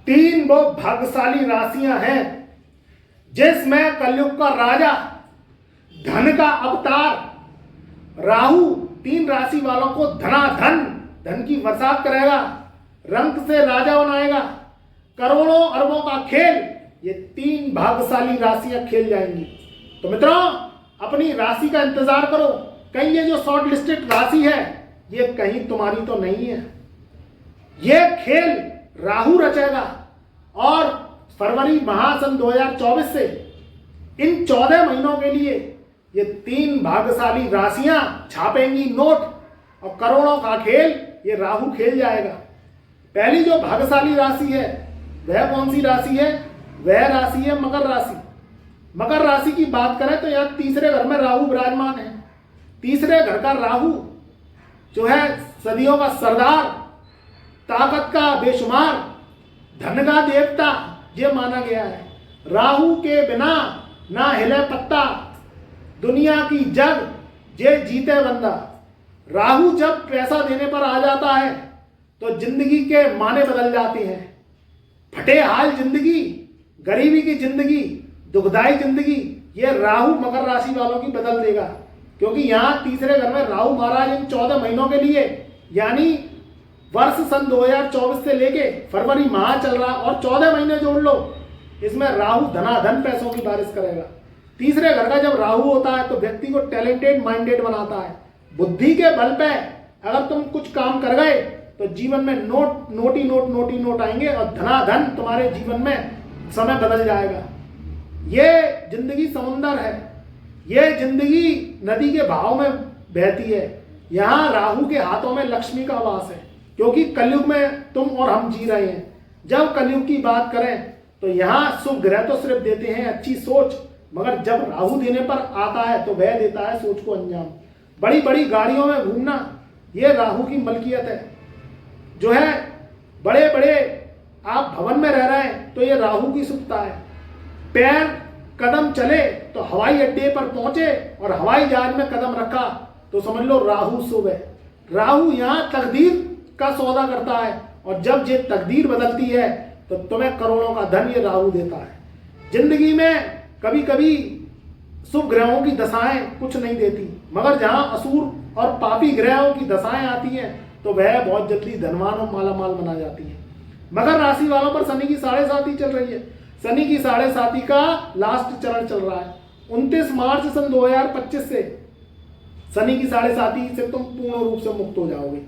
तीन वो भाग्यशाली राशियां हैं जिसमें कलयुग का राजा, धन का अवतार राहु तीन राशि वालों को धनाधन, धन की बरसात करेगा, रंक से राजा बनाएगा, करोड़ों अरबों का खेल ये तीन भाग्यशाली राशियां खेल जाएंगी। तो मित्रों, अपनी राशि का इंतजार करो। कहीं ये जो शॉर्ट लिस्टेड राशि है ये कहीं तुम्हारी तो नहीं है। ये खेल राहु रचेगा और फरवरी माह सन 2024 से इन 14 महीनों के लिए ये तीन भाग्यशाली राशियां छापेंगी नोट और करोड़ों का खेल ये राहु खेल जाएगा। पहली जो भाग्यशाली राशि है वह कौन सी राशि है? वह राशि है मकर राशि। मकर राशि की बात करें तो यहाँ तीसरे घर में राहु विराजमान है। तीसरे घर का राहु जो है सदियों का सरदार, ताकत का बेशुमार, धन का देवता ये माना गया है। राहु के बिना ना हिले पत्ता, दुनिया की जग ये जीते बंदा। राहु जब पैसा देने पर आ जाता है तो जिंदगी के माने बदल जाते हैं। फटे हाल जिंदगी, गरीबी की जिंदगी, दुखदाई जिंदगी ये राहु मकर राशि वालों की बदल देगा। क्योंकि यहाँ तीसरे घर में राहु महाराज इन 14 महीनों के लिए, यानी वर्ष सन 2024 से लेके फरवरी माह चल रहा और 14 महीने जोड़ लो, इसमें राहु धनाधन पैसों की बारिश करेगा। तीसरे घर का जब राहु होता है तो व्यक्ति को टैलेंटेड माइंडेड बनाता है। बुद्धि के बल पे अगर तुम कुछ काम कर गए तो जीवन में नोटी नोट आएंगे और धनाधन तुम्हारे जीवन में समय बदल जाएगा। ये जिंदगी समुंदर है, ये जिंदगी नदी के बहाव में बहती है। यहाँ राहु के हाथों में लक्ष्मी का वास है, क्योंकि कलयुग में तुम और हम जी रहे हैं। जब कलयुग की बात करें तो यहाँ शुभ ग्रह तो सिर्फ देते हैं अच्छी सोच, मगर जब राहु देने पर आता है तो वह देता है सोच को अंजाम। बड़ी बड़ी गाड़ियों में घूमना ये राहु की मलकियत है। जो है बड़े बड़े आप भवन में रह रहे हैं तो ये राहु की सुखता है। पैर कदम चले तो हवाई अड्डे पर पहुंचे और हवाई जहाज में कदम रखा तो समझ लो राहु शुभ है। राहु यहाँ तकदीर का सौदा करता है और जब ये तकदीर बदलती है तो तुम्हें करोड़ों का धन ये राहु देता है। जिंदगी में कभी कभी शुभ ग्रहों की दशाएं कुछ नहीं देती, मगर जहां असुर और पापी ग्रहों की दशाएं आती हैं तो वह बहुत जल्दी धनवान और मालामाल बना जाती है। मकर राशि वालों पर शनि की 7.5 चल रही है। शनि की 7.5 का लास्ट चरण चल रहा है। 29 मार्च सन 2025 से शनि की 7.5 से तुम पूर्ण रूप से मुक्त हो जाओगे।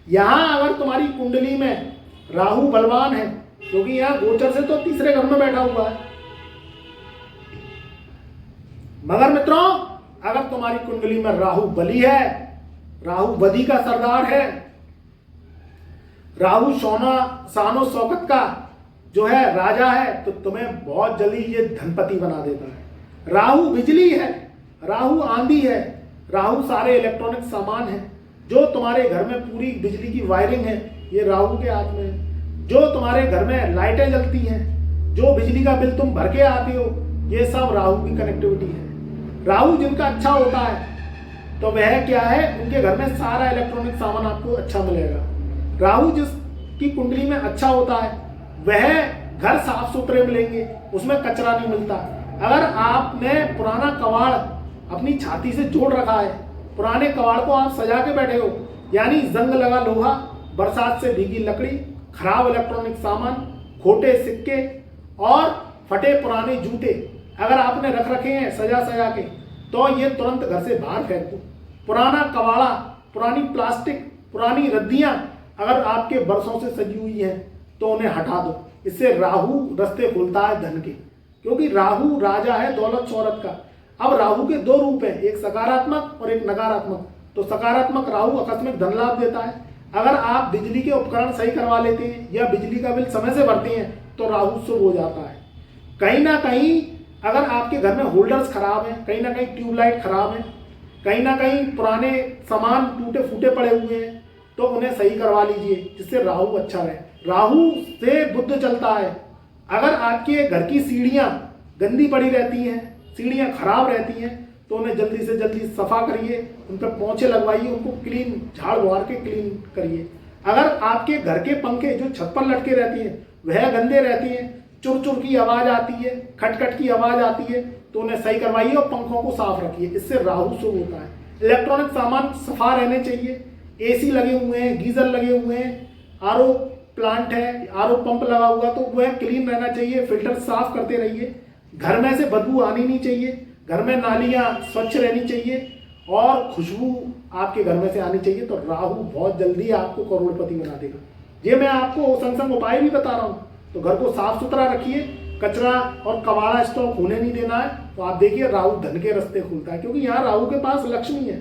यहाँ अगर तुम्हारी कुंडली में राहु बलवान है, क्योंकि यहाँ गोचर से तो तीसरे घर में बैठा हुआ है। मगर मित्रों, अगर तुम्हारी कुंडली में राहु बली है, राहु बदी का सरदार है, राहु शानो शौकत का जो है राजा है, तो तुम्हें बहुत जल्दी ये धनपति बना देता है। राहु बिजली है, राहु आंधी है, राहु सारे इलेक्ट्रॉनिक सामान है। जो तुम्हारे घर में पूरी बिजली की वायरिंग है ये राहु के हाथ में है। जो तुम्हारे घर में लाइटें जलती हैं, जो बिजली का बिल तुम भर के आती हो, ये सब राहु की कनेक्टिविटी है। राहु जिनका अच्छा होता है तो वह क्या है, उनके घर में सारा इलेक्ट्रॉनिक सामान आपको अच्छा मिलेगा। राहु जिसकी कुंडली में अच्छा होता है वह घर साफ सुथरे मिलेंगे, उसमें कचरा नहीं मिलता। अगर आपने पुराना कबाड़ अपनी छाती से जोड़ रखा है, पुराने कबाड़ को आप सजा के बैठे हो, यानी जंग लगा लोहा, बरसात से भीगी लकड़ी, खराब इलेक्ट्रॉनिक सामान, खोटे सिक्के और फटे पुराने जूते अगर आपने रख रखे हैं सजा सजा के, तो ये तुरंत घर से बाहर फेंक दो। पुराना कबाड़ा, पुरानी प्लास्टिक, पुरानी रद्दियां अगर आपके बरसों से सजी हुई हैं तो उन्हें हटा दो। इससे राहु रास्ते खोलता है धन के, क्योंकि राहु राजा है दौलत शौहरत का। अब राहु के दो रूप हैं, एक सकारात्मक और एक नकारात्मक। तो सकारात्मक राहु आकस्मिक धन लाभ देता है। अगर आप बिजली के उपकरण सही करवा लेते हैं या बिजली का बिल समय से भरते हैं तो राहु शुभ हो जाता है। कहीं ना कहीं अगर आपके घर में होल्डर्स खराब हैं, कहीं ना कहीं ट्यूबलाइट खराब है, कहीं ना कहीं पुराने सामान टूटे फूटे पड़े हुए हैं, तो उन्हें सही करवा लीजिए, जिससे राहु अच्छा रहे। राहु से बुध चलता है। अगर आपके घर की सीढ़ियाँ गंदी पड़ी रहती हैं, सीढ़ियाँ खराब रहती हैं, तो उन्हें जल्दी से जल्दी सफा करिए, उन पर पोंछे लगवाइए, उनको क्लीन झाड़ बुहार के क्लीन करिए। अगर आपके घर के पंखे जो छत पर लटके रहती हैं वह गंदे रहते हैं, चुर चुर की आवाज़ आती है, खटखट की आवाज़ आती है, तो उन्हें सही करवाइए और पंखों को साफ रखिए, इससे राहु शुभ होता है। इलेक्ट्रॉनिक सामान सफा रहने चाहिए, एसी लगे हुए हैं, गीजर लगे हुए हैं, आरओ प्लांट है, आरओ पंप लगा हुआ, तो वह क्लीन रहना चाहिए, फिल्टर साफ करते रहिए। घर में से बदबू आनी नहीं चाहिए, घर में नालियाँ स्वच्छ रहनी चाहिए और खुशबू आपके घर में से आनी चाहिए, तो राहु बहुत जल्दी आपको करोड़पति बना देगा। ये मैं आपको संग संग उपाय भी बता रहा हूँ। तो घर को साफ सुथरा रखिए, कचरा और कबाड़ा स्टॉक होने नहीं देना है, तो आप देखिए राहु धन के रास्ते खुलता है, क्योंकि यहाँ राहु के पास लक्ष्मी है।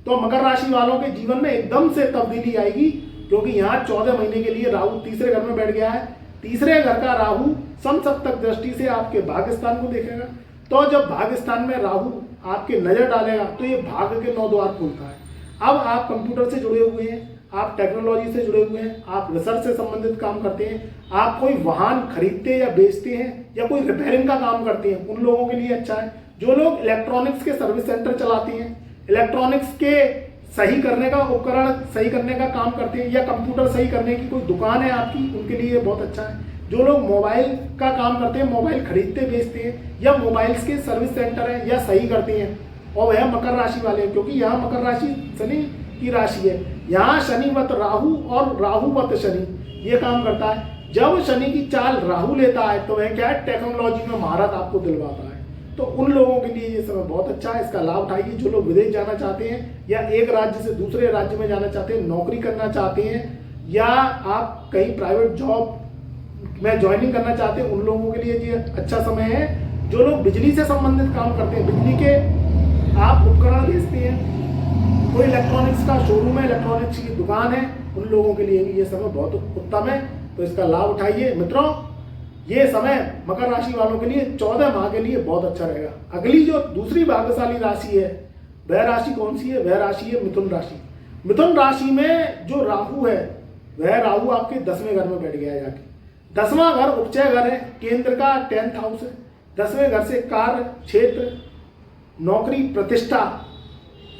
तो मकर राशि वालों के जीवन में एकदम से तब्दीली आएगी, क्योंकि यहाँ 14 महीने के लिए राहु तीसरे घर में बैठ गया है। तीसरे घर का राहु समसप्तक दृष्टि से आपके भाग्य स्थान को देखेगा, तो जब भाग्य स्थान में राहु आपके नजर डालेगा तो ये भाग्य के 9 द्वार खोलता है। अब आप कंप्यूटर से जुड़े हुए हैं, आप टेक्नोलॉजी से जुड़े हुए हैं, आप रिसर्च से संबंधित काम करते हैं, आप कोई वाहन खरीदते या बेचते हैं या कोई रिपेयरिंग का काम करते हैं, उन लोगों के लिए अच्छा है। जो लोग इलेक्ट्रॉनिक्स के सर्विस सेंटर चलाते हैं, इलेक्ट्रॉनिक्स के सही करने का उपकरण सही करने का काम करते हैं, या कंप्यूटर सही करने की कोई दुकान है आपकी, उनके लिए बहुत अच्छा है। जो लोग मोबाइल का काम करते हैं, मोबाइल खरीदते बेचते हैं, या मोबाइल्स के सर्विस सेंटर है या सही करते हैं, और वह मकर राशि वाले हैं, क्योंकि यहाँ मकर राशि शनि की राशि है। यहाँ शनिवत राहु और राहुवत शनि ये काम करता है। जब शनि की चाल राहु लेता है तो वह क्या है, टेक्नोलॉजी में महारत आपको दिलवाता है। तो उन लोगों के लिए ये समय बहुत अच्छा है, इसका लाभ उठाइए। जो लोग विदेश जाना चाहते हैं या एक राज्य से दूसरे राज्य में जाना चाहते हैं, नौकरी करना चाहते हैं, या आप कहीं प्राइवेट जॉब में ज्वाइनिंग करना चाहते हैं, उन लोगों के लिए ये अच्छा समय है। जो लोग बिजली से संबंधित काम करते हैं, बिजली के आप उपकरण बेचते हैं, कोई इलेक्ट्रॉनिक्स का शोरूम है, इलेक्ट्रॉनिक्स की दुकान है, उन लोगों के लिए ये समय बहुत उत्तम है, तो इसका लाभ उठाइए। मित्रों, ये समय मकर राशि वालों के लिए 14 माह के लिए बहुत अच्छा रहेगा। अगली जो दूसरी भाग्यशाली राशि है, वह राशि कौन सी है? वह राशि है मिथुन राशि। मिथुन राशि में जो राहु है, वह राहु आपके 10वें घर में बैठ गया है जाके। 10वां घर उपचय घर है, केंद्र का 10th हाउस है। 10वें घर से कार्य क्षेत्र, नौकरी, प्रतिष्ठा,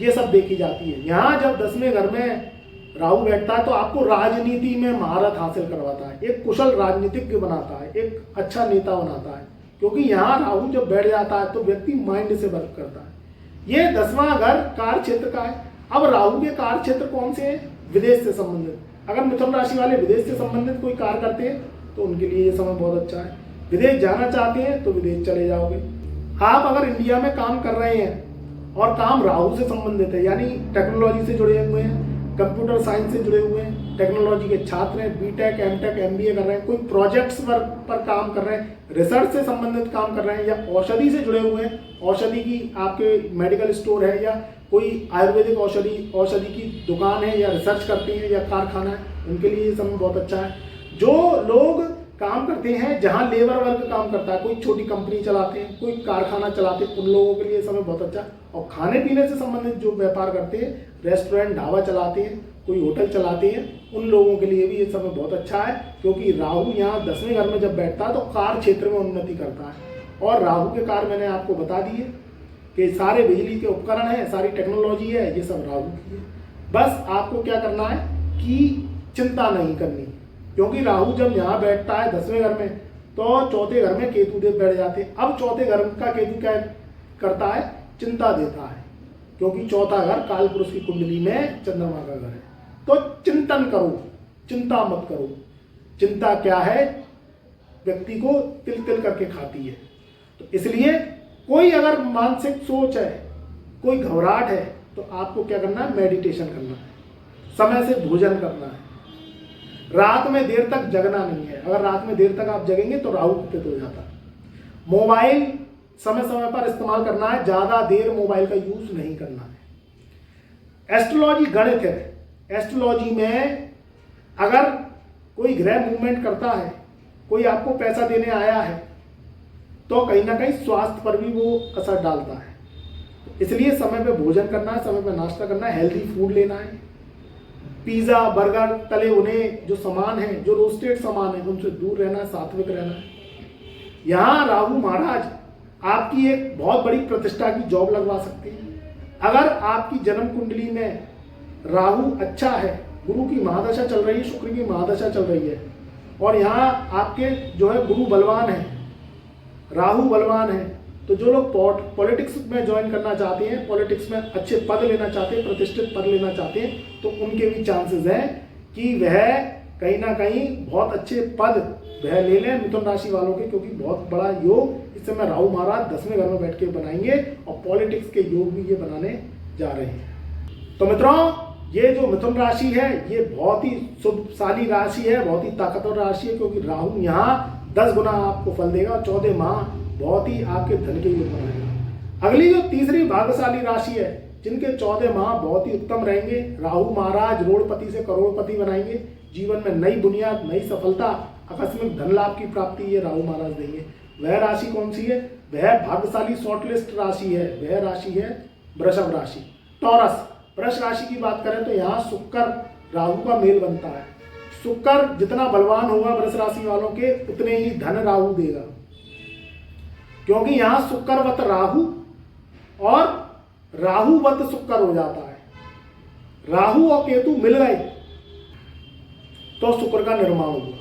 ये सब देखी जाती है। यहाँ जब 10वें घर में राहु बैठता है तो आपको राजनीति में महारत हासिल करवाता है, एक कुशल राजनीतिज्ञ बनाता है, एक अच्छा नेता बनाता है, क्योंकि यहाँ राहु जब बैठ जाता है तो व्यक्ति माइंड से वर्क करता है। ये 10वां घर कार्य क्षेत्र का है। अब राहु के कार्य क्षेत्र कौन से हैं? विदेश से संबंधित। अगर मिथुन राशि वाले विदेश से संबंधित कोई कार्य करते हैं तो उनके लिए ये समय बहुत अच्छा है। विदेश जाना चाहते हैं तो विदेश चले जाओगे। आप अगर इंडिया में काम कर रहे हैं और काम राहु से संबंधित है, यानी टेक्नोलॉजी से जुड़े हुए हैं, कंप्यूटर साइंस से जुड़े हुए हैं, टेक्नोलॉजी के छात्र हैं, बीटेक, एमटेक, एमबीए कर रहे हैं, कोई प्रोजेक्ट्स पर काम कर रहे हैं, रिसर्च से संबंधित काम कर रहे हैं, या औषधि से जुड़े हुए हैं, औषधि की आपके मेडिकल स्टोर है, या कोई आयुर्वेदिक औषधि की दुकान है, या रिसर्च करते हैं, या कारखाना है, उनके लिए ये समय बहुत अच्छा है। जो लोग काम करते हैं जहां लेबर वर्क काम करता है, कोई छोटी कंपनी चलाते हैं, कोई कारखाना चलाते हैं, उन लोगों के लिए समय बहुत अच्छा है। और खाने पीने से संबंधित जो व्यापार करते हैं, रेस्टोरेंट, ढाबा चलाते हैं, कोई होटल चलाते हैं, उन लोगों के लिए भी ये समय बहुत अच्छा है, क्योंकि राहु यहाँ 10वें घर में जब बैठता है तो कार्य क्षेत्र में उन्नति करता है। और राहु के कार्य मैंने आपको बता दिए कि सारे बिजली के उपकरण हैं, सारी टेक्नोलॉजी है, ये सब राहु की है। बस आपको क्या करना है कि चिंता नहीं करनी, क्योंकि राहु जब यहाँ बैठता है 10वें घर में तो चौथे घर में केतु देव बैठ जाते हैं। अब चौथे घर का केतु क्या करता है? चिंता देता है, क्योंकि चौथा घर काल पुरुष की कुंडली में चंद्रमा का घर है। तो चिंतन करो, चिंता मत करो। चिंता क्या है? व्यक्ति को तिल तिल करके खाती है। तो इसलिए कोई अगर मानसिक सोच है, कोई घबराहट है, तो आपको क्या करना है? मेडिटेशन करना है, समय से भोजन करना है, रात में देर तक जगना नहीं है। अगर रात में देर तक आप जगेंगे तो राहु कुपित हो जाता है। मोबाइल समय समय पर इस्तेमाल करना है, ज़्यादा देर मोबाइल का यूज नहीं करना है। एस्ट्रोलॉजी गणित है। एस्ट्रोलॉजी में अगर कोई ग्रह मूवमेंट करता है, कोई आपको पैसा देने आया है, तो कहीं ना कहीं स्वास्थ्य पर भी वो असर डालता है। इसलिए समय पे भोजन करना है, समय पे नाश्ता करना है, हेल्दी फूड लेना है। पिज़्ज़ा, बर्गर, तले भुने जो सामान है, जो रोस्टेड सामान है, उनसे दूर रहना है, सात्विक रहना है। यहाँ राहु महाराज आपकी एक बहुत बड़ी प्रतिष्ठा की जॉब लगवा सकते हैं। अगर आपकी जन्म कुंडली में राहु अच्छा है, गुरु की महादशा चल रही है, शुक्र की महादशा चल रही है, और यहाँ आपके जो है गुरु बलवान है, राहु बलवान है। तो जो लोग पॉलिटिक्स में ज्वाइन करना चाहते हैं, पॉलिटिक्स में अच्छे पद लेना चाहते हैं, प्रतिष्ठित पद लेना चाहते हैं, तो उनके भी चांसेस हैं कि वह कहीं ना कहीं बहुत अच्छे पद वह ले लें मिथुन राशि वालों के, क्योंकि बहुत बड़ा योग इस समय राहु महाराज 10वें घर में बैठ के बनाएंगे और पॉलिटिक्स के योग भी ये बनाने जा रहे हैं। तो मित्रों, ये जो मिथुन राशि है ये बहुत ही शुभशाली राशि है, बहुत ही ताकतवर राशि है, क्योंकि राहु यहाँ 10 गुना आपको फल देगा, 14 माह बहुत ही आपके धन के योग बनाएगा। अगली जो तीसरी भाग्यशाली राशि है, जिनके 14 माह बहुत ही उत्तम रहेंगे, राहु महाराज रोड़पति से करोड़पति बनाएंगे, जीवन में नई बुनियाद, नई सफलता, आकस्मिक धन लाभ की प्राप्ति ये राहु महाराज देंगे। वह राशि कौन सी है? वह भाग्यशाली शॉर्टलिस्ट राशि है, वह राशि है वृषभ राशि, टॉरस। वृष राशि की बात करें तो यहाँ शुक्र राहु का मेल बनता है। शुक्र जितना बलवान होगा वृष राशि वालों के, उतने ही धन राहु देगा, क्योंकि यहाँ शुक्रवत राहु और राहुवत शुक्र हो जाता है। राहु और केतु मिल गए तो शुक्र का निर्माण हुआ।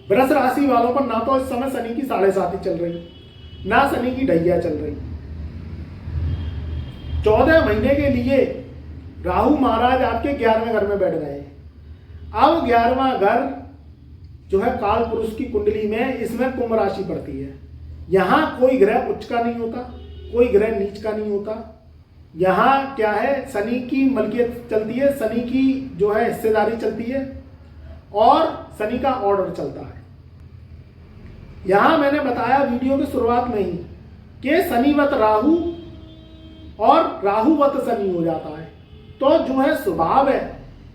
वृष राशि वालों पर ना तो इस समय शनि की 7.5 चल रही, ना शनि की ढैया चल रही। 14 महीने के लिए राहु महाराज आपके 11वें घर में बैठ गए। अब 11वां घर जो है काल पुरुष की कुंडली में, इसमें कुंभ राशि पड़ती है। यहां कोई ग्रह उच्च का नहीं होता, कोई ग्रह नीच का नहीं होता। यहाँ क्या है, शनि की मलकियत चलती है, शनि की जो है हिस्सेदारी चलती है और शनि का ऑर्डर चलता है। यहाँ मैंने बताया वीडियो की शुरुआत में ही कि शनिवत राहु और राहुवत शनि हो जाता है, तो जो है स्वभाव है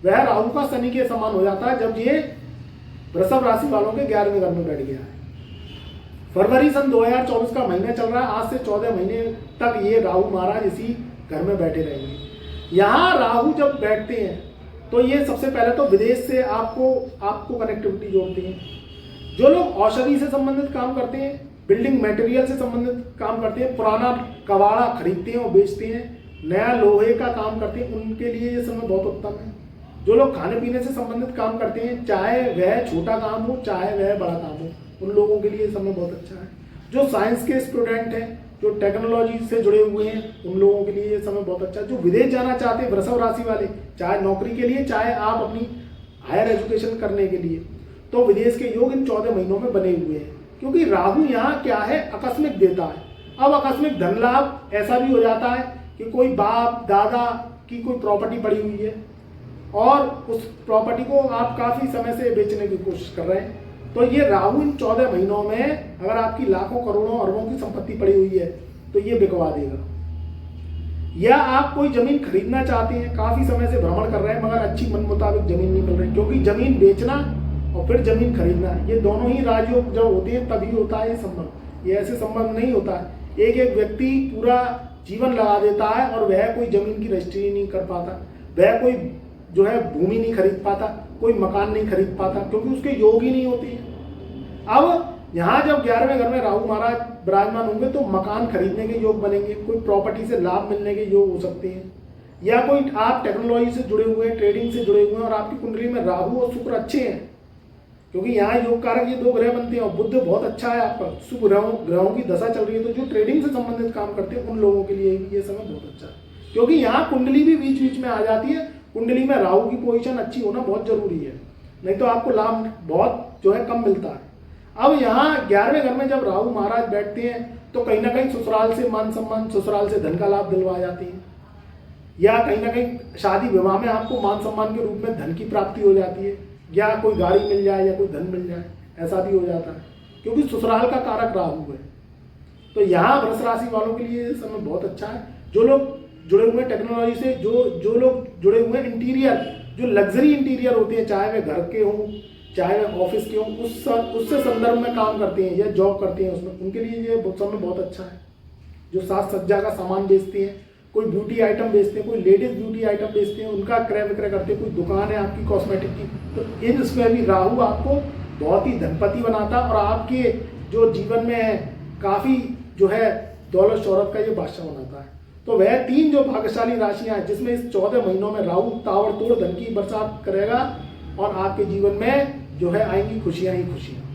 वह राहु का शनि के समान हो जाता है जब ये वृषभ राशि वालों के 11वें घर में बैठ गया है। फरवरी सन 2024 का महीना चल रहा है, आज से 14 महीने तक ये राहु महाराज इसी घर में बैठे रहेंगे। यहाँ राहु जब बैठते हैं तो ये सबसे पहले तो विदेश से आपको कनेक्टिविटी जोड़ते हैं। जो लोग औषधि से संबंधित काम करते हैं, बिल्डिंग मटेरियल से संबंधित काम करते हैं, पुराना कबाड़ा खरीदते हैं और बेचते हैं, नया लोहे का काम करते हैं, उनके लिए ये समय बहुत उत्तम है। जो लोग खाने पीने से संबंधित काम करते हैं, चाहे वह छोटा काम हो चाहे वह बड़ा काम हो, उन लोगों के लिए समय बहुत अच्छा है। जो साइंस के स्टूडेंट हैं, जो टेक्नोलॉजी से जुड़े हुए हैं, उन लोगों के लिए ये समय बहुत अच्छा है। जो विदेश जाना चाहते हैं वृषभ राशि वाले, चाहे नौकरी के लिए चाहे आप अपनी हायर एजुकेशन करने के लिए, तो विदेश के योग इन 14 महीनों में बने हुए हैं, क्योंकि राहु यहाँ क्या है, आकस्मिक देता है। अब आकस्मिक धन लाभ ऐसा भी हो जाता है कि कोई बाप दादा की कोई प्रॉपर्टी पड़ी हुई है और उस प्रॉपर्टी को आप काफी समय से बेचने की कोशिश कर रहे हैं, तो ये राहु इन 14 महीनों में अगर आपकी लाखों करोड़ों अरबों की संपत्ति पड़ी हुई है तो ये बिकवा देगा। या आप कोई जमीन खरीदना चाहते हैं, काफी समय से भ्रमण कर रहे हैं मगर अच्छी मन मुताबिक जमीन नहीं मिल रही, क्योंकि जमीन बेचना और फिर जमीन खरीदना ये दोनों ही राजयोग जब होते हैं तभी होता है ये संबंध। ये ऐसे संबंध नहीं होता है। एक व्यक्ति पूरा जीवन लगा देता है और वह कोई जमीन की रजिस्ट्री नहीं कर पाता, वह कोई जो है भूमि नहीं खरीद पाता, कोई मकान नहीं खरीद पाता, क्योंकि उसके योग ही नहीं होते हैं। अब यहाँ जब 11वें घर में राहु महाराज विराजमान होंगे तो मकान खरीदने के योग बनेंगे, कोई प्रॉपर्टी से लाभ मिलने के योग हो सकते हैं, या कोई आप टेक्नोलॉजी से जुड़े हुए हैं, ट्रेडिंग से जुड़े हुए हैं और आपकी कुंडली में राहु और शुक्र अच्छे हैं, क्योंकि यहाँ योग कारक ये 2 ग्रह बनते हैं और बुध बहुत अच्छा है आपका, शुभ ग्रहों की दशा चल रही है। तो जो ट्रेडिंग से संबंधित काम करते हैं उन लोगों के लिए भी ये समय बहुत अच्छा है, क्योंकि यहाँ कुंडली भी बीच बीच में आ जाती है। कुंडली में राहु की पोजीशन अच्छी होना बहुत जरूरी है, नहीं तो आपको लाभ बहुत जो है कम मिलता है। अब यहाँ 11वें घर में जब राहु महाराज बैठते हैं तो कहीं ना कहीं ससुराल से मान सम्मान, ससुराल से धन का लाभ दिलवा जाती है, या कहीं ना कहीं शादी विवाह में आपको मान सम्मान के रूप में धन की प्राप्ति हो जाती है, या कोई गाड़ी मिल जाए या कोई धन मिल जाए, ऐसा भी हो जाता है, क्योंकि ससुराल का कारक राहु है। तो यहाँ वृष राशि वालों के लिए समय बहुत अच्छा है। जो लोग जुड़े हुए हैं टेक्नोलॉजी से, जो लोग जुड़े हुए हैं इंटीरियर, जो लग्जरी इंटीरियर होते हैं, चाहे वे घर के हों चाहे वे ऑफिस के हों, उससे संदर्भ में काम करते हैं या जॉब करते हैं, उसमें उनके लिए ये समय बहुत अच्छा है। जो साज सज्जा का सामान बेचते हैं, कोई ब्यूटी आइटम बेचते हैं, कोई लेडीज ब्यूटी आइटम बेचते हैं, उनका क्रय विक्रय करते हैं, कोई दुकान है आपकी कॉस्मेटिक की, तो इसमें भी राहु आपको बहुत ही धनपति बनाता और आपके जो जीवन में है काफ़ी जो है दौलत शौहरत का ये बादशाह बनाता है। तो वह 3 जो भाग्यशाली राशियां हैं जिसमें इस 14 महीनों में राहु ताबड़तोड़ धन की बरसात करेगा और आपके जीवन में जो है आएंगी खुशियां ही खुशियां।